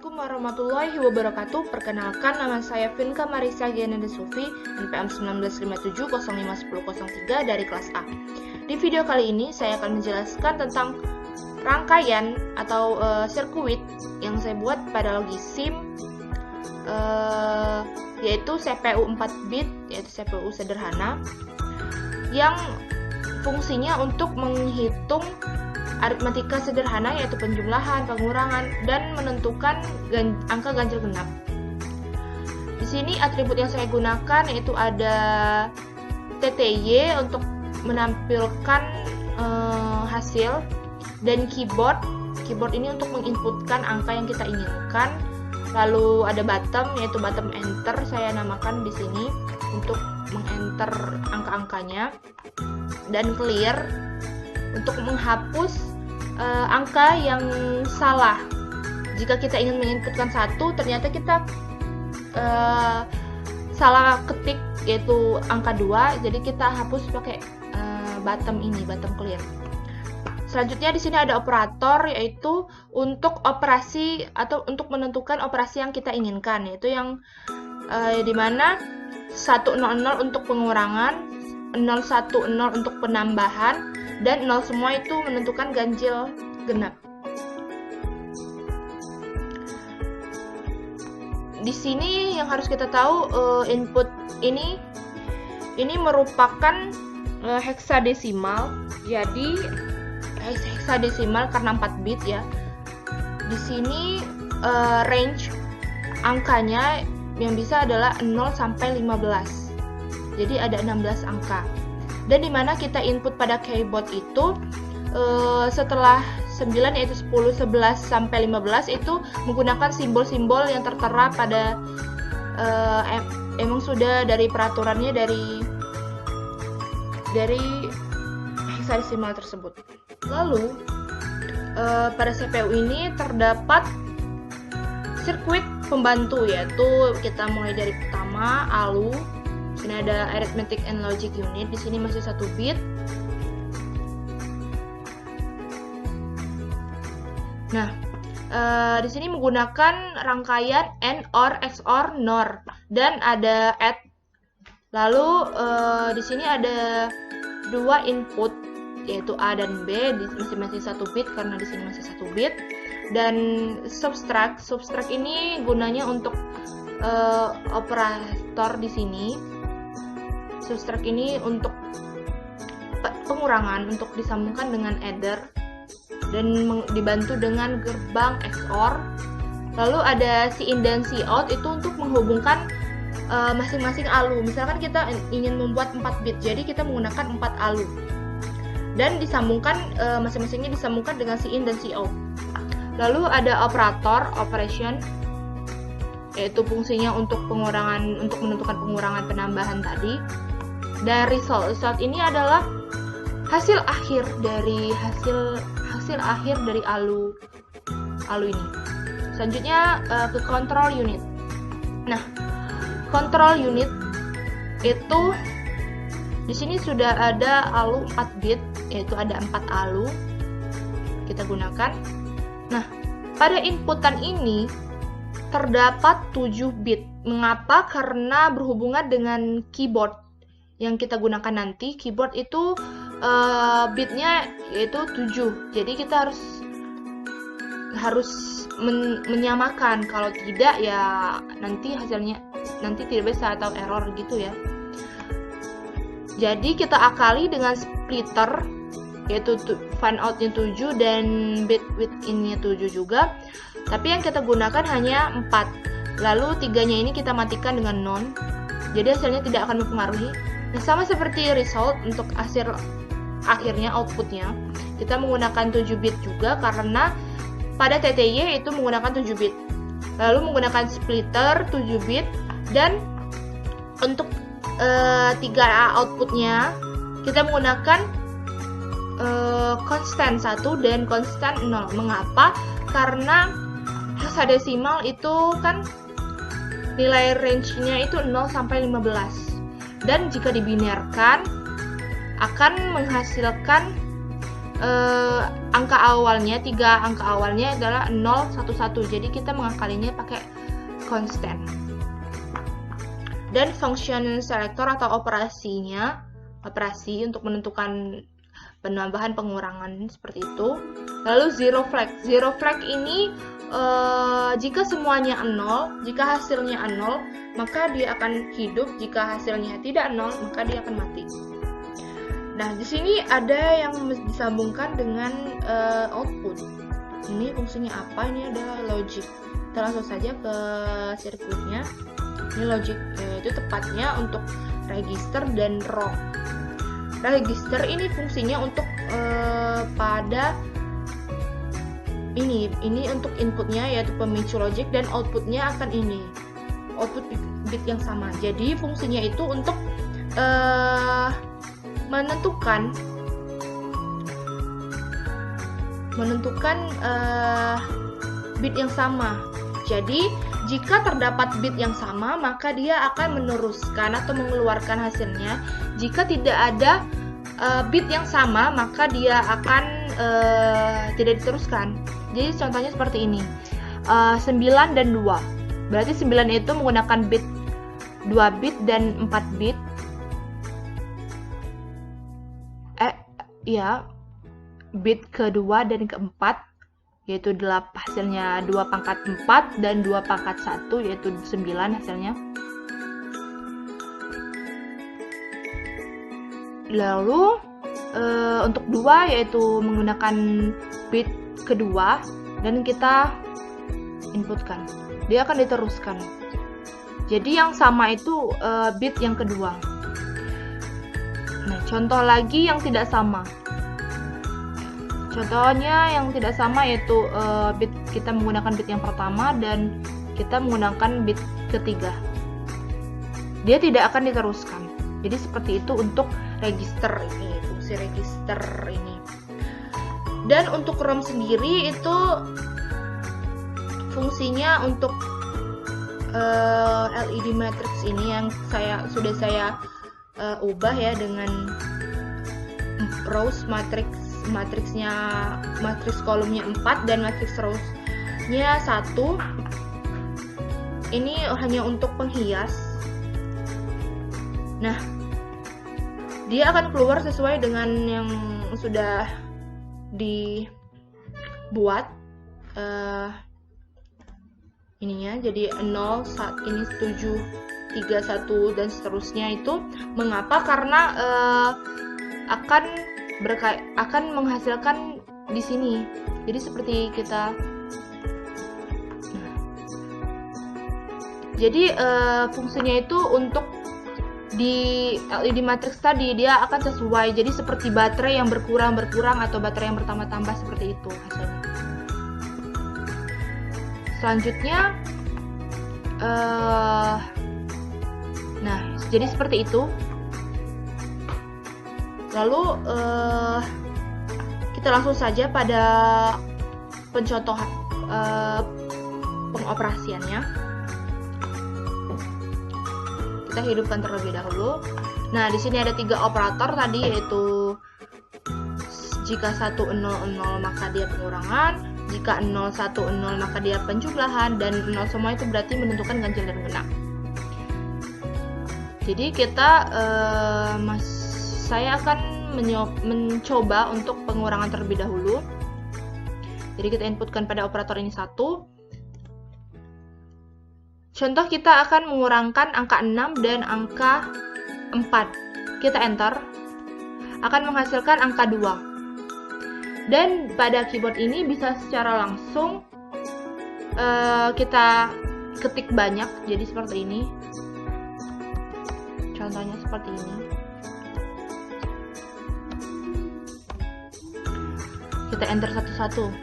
Assalamualaikum warahmatullahi wabarakatuh. Perkenalkan, nama saya Vinka Marisa Giananda Sufi, NPM 1957051003 dari kelas A. Di video kali ini saya akan menjelaskan tentang rangkaian atau sirkuit yang saya buat pada logi SIM, yaitu CPU 4 bit, yaitu CPU sederhana, yang fungsinya untuk menghitung aritmatika sederhana, yaitu penjumlahan, pengurangan, dan menentukan angka ganjil genap. Di sini atribut yang saya gunakan yaitu ada TTY untuk menampilkan hasil, dan keyboard ini untuk menginputkan angka yang kita inginkan. Lalu ada bottom, yaitu bottom enter, saya namakan di sini untuk mengenter angka-angkanya, dan clear untuk menghapus angka yang salah. Jika kita ingin menginputkan satu, ternyata kita salah ketik, yaitu angka 2, jadi kita hapus pakai bottom ini, bottom clear. Selanjutnya di sini ada operator, yaitu untuk operasi atau untuk menentukan operasi yang kita inginkan, yaitu yang dimana 100 untuk pengurangan, 010 untuk penambahan, dan 0 semua itu menentukan ganjil genap. Di sini yang harus kita tahu, input ini merupakan heksadesimal. Jadi heksadesimal karena 4 bit ya. Di sini range angkanya yang bisa adalah 0 sampai 15. Jadi ada 16 angka. Dan dimana kita input pada keyboard itu setelah 9, yaitu 10, 11 sampai 15 itu menggunakan simbol-simbol yang tertera pada emang sudah dari peraturannya dari heksadesimal tersebut. Lalu pada CPU ini terdapat sirkuit pembantu, yaitu kita mulai dari pertama ALU. Di sini ada Arithmetic and Logic Unit, di sini masih 1 bit. Nah, di sini menggunakan rangkaian AND, OR, XOR, NOR, dan ada ADD. Lalu di sini ada 2 input, yaitu A dan B, di masing-masing 1 bit karena di sini masih 1 bit. Dan subtract ini gunanya untuk operator di sini. Subtract ini untuk pengurangan, untuk disambungkan dengan adder, dan dibantu dengan gerbang XOR. Lalu ada CIN dan COUT itu untuk menghubungkan masing-masing ALU. Misalkan kita ingin membuat 4 bit, jadi kita menggunakan 4 ALU. Dan disambungkan, masing-masingnya disambungkan dengan CIN dan COUT. Lalu ada operator, operation, yaitu fungsinya untuk pengurangan, untuk menentukan pengurangan penambahan tadi. Dan result ini adalah hasil akhir dari ALU ini. Selanjutnya ke control unit. Nah, control unit itu di sini sudah ada ALU 4 bit, yaitu ada 4 ALU kita gunakan. Nah, pada inputan ini terdapat 7 bit. Mengapa? Karena berhubungan dengan keyboard yang kita gunakan nanti. Keyboard itu bitnya yaitu 7. Jadi kita harus menyamakan. Kalau tidak ya nanti hasilnya tidak bisa atau error gitu ya. Jadi kita akali dengan splitter, yaitu fan out-nya 7 dan bit within-nya 7 juga. Tapi yang kita gunakan hanya 4. Lalu 3-nya ini kita matikan dengan non. Jadi hasilnya tidak akan mempengaruhi. Nah, sama seperti result, untuk hasil akhirnya, outputnya, kita menggunakan 7 bit juga karena pada TTY itu menggunakan 7 bit. Lalu menggunakan splitter 7 bit, dan untuk 3 outputnya kita menggunakan konstan 1 dan konstan 0. Mengapa? Karena heksadesimal itu kan nilai range-nya itu 0 sampai 15. Dan jika dibinarkan akan menghasilkan angka awalnya, 3 angka awalnya adalah 0, 1, 1. Jadi kita mengakalinya pakai constant. Dan function selector atau operasi untuk menentukan penambahan pengurangan seperti itu. Lalu zero flag. Zero flag ini jika semuanya 0, jika hasilnya 0, maka dia akan hidup. Jika hasilnya tidak 0, maka dia akan mati. Nah, di sini ada yang disambungkan dengan output. Ini fungsinya apa? Ini ada logic. Kita langsung saja ke sirkuitnya. Ini logic, itu tepatnya untuk register dan row. Register ini fungsinya untuk pada ini untuk inputnya yaitu pemicu logic, dan outputnya akan ini output bit yang sama. Jadi fungsinya itu untuk menentukan bit yang sama. Jadi jika terdapat bit yang sama, maka dia akan meneruskan atau mengeluarkan hasilnya. Jika tidak ada bit yang sama, maka dia akan tidak diteruskan. Jadi contohnya seperti ini, 9 dan 2. Berarti 9 itu menggunakan bit 2 bit dan 4 bit. Bit kedua dan keempat, yaitu hasilnya 2 pangkat 4 dan 2 pangkat 1, yaitu 9 hasilnya. Lalu untuk 2 yaitu menggunakan bit kedua dan kita inputkan, dia akan diteruskan. Jadi yang sama itu bit yang kedua. Nah, contoh lagi yang tidak sama. Contohnya yang tidak sama yaitu bit kita menggunakan bit yang pertama dan kita menggunakan bit ketiga. Dia tidak akan diteruskan. Jadi seperti itu untuk register ini, fungsi register ini. Dan untuk ROM sendiri itu fungsinya untuk LED matrix ini yang sudah saya ubah ya dengan rows matriksnya, matriks kolomnya 4 dan matriks rowsnya 1. Ini hanya untuk penghias. Nah, dia akan keluar sesuai dengan yang sudah dibuat ininya. Jadi 0, ini 7, 3, 1 dan seterusnya. Itu mengapa? Karena akan menghasilkan di sini. Jadi seperti kita. Jadi fungsinya itu untuk di LED matrix tadi dia akan sesuai. Jadi seperti baterai yang berkurang atau baterai yang bertambah-tambah, seperti itu hasilnya. Selanjutnya nah, jadi seperti itu. Lalu kita langsung saja pada pencontohan pengoperasiannya. Kita hidupkan terlebih dahulu. Nah, di sini ada 3 operator tadi, yaitu jika 1, 0, 0 maka dia pengurangan, jika 0, 1, 0 maka dia penjumlahan, dan 0 semua itu berarti menentukan ganjil dan genap. Jadi kita saya akan mencoba untuk pengurangan terlebih dahulu. Jadi kita inputkan pada operator ini 1. Contoh, kita akan mengurangkan angka 6 dan angka 4. Kita enter. Akan menghasilkan angka 2. Dan pada keyboard ini bisa secara langsung kita ketik banyak. Jadi seperti ini. Contohnya seperti ini. Kita enter satu-satu.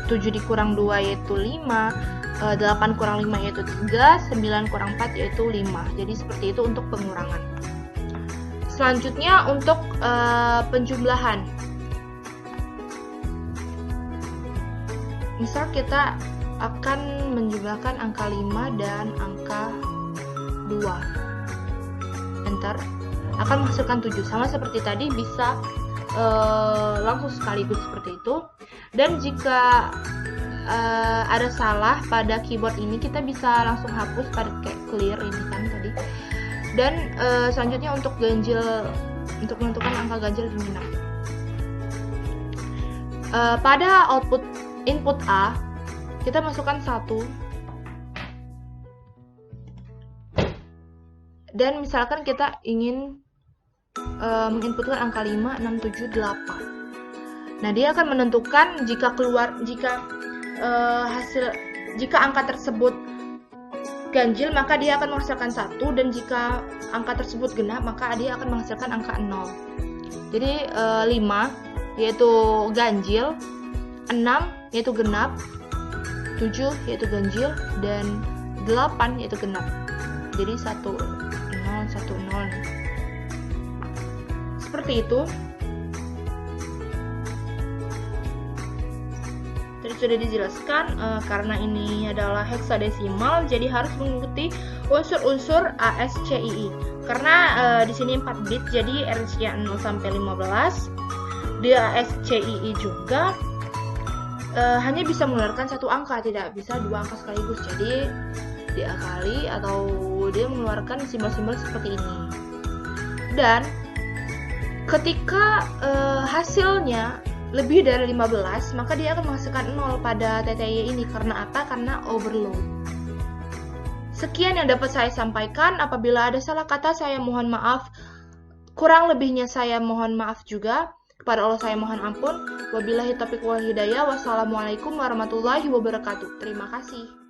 7 dikurang 2 yaitu 5. 8 kurang 5 yaitu 3, 9 kurang 4 yaitu 5. Jadi seperti itu untuk pengurangan. Selanjutnya untuk penjumlahan. Misal kita akan menjumlahkan angka 5 dan angka 2. Enter. Akan menghasilkan 7. Sama seperti tadi, bisa langsung sekaligus seperti itu. Dan jika ada salah pada keyboard ini, kita bisa langsung hapus pakai clear ini kan tadi. Dan selanjutnya untuk ganjil, untuk menentukan angka ganjil dan genap. Pada output input A, kita masukkan 1. Dan misalkan kita ingin menginputkan angka 5, 6, 7, 8. Nah, dia akan menentukan jika jika angka tersebut ganjil, maka dia akan menghasilkan 1, dan jika angka tersebut genap, maka dia akan menghasilkan angka 0. Jadi 5 yaitu ganjil, 6 yaitu genap, 7 yaitu ganjil, dan 8 yaitu genap. Jadi 1, 0, 1, 0. Seperti itu. Tadi sudah dijelaskan, karena ini adalah heksadesimal, jadi harus mengikuti unsur-unsur ASCII. Karena di sini 4 bit, jadi range-nya 0 sampai 15. Di ASCII juga hanya bisa mengeluarkan 1 angka, tidak bisa 2 angka sekaligus. Jadi diakali atau dia mengeluarkan simbol-simbol seperti ini. Dan ketika hasilnya lebih dari 15, maka dia akan menghasilkan 0 pada TTY ini. Karena apa? Karena overload. Sekian yang dapat saya sampaikan. Apabila ada salah kata, saya mohon maaf. Kurang lebihnya saya mohon maaf juga. Kepada Allah saya mohon ampun. Wabillahi taufiq wal hidayah. Wassalamualaikum warahmatullahi wabarakatuh. Terima kasih.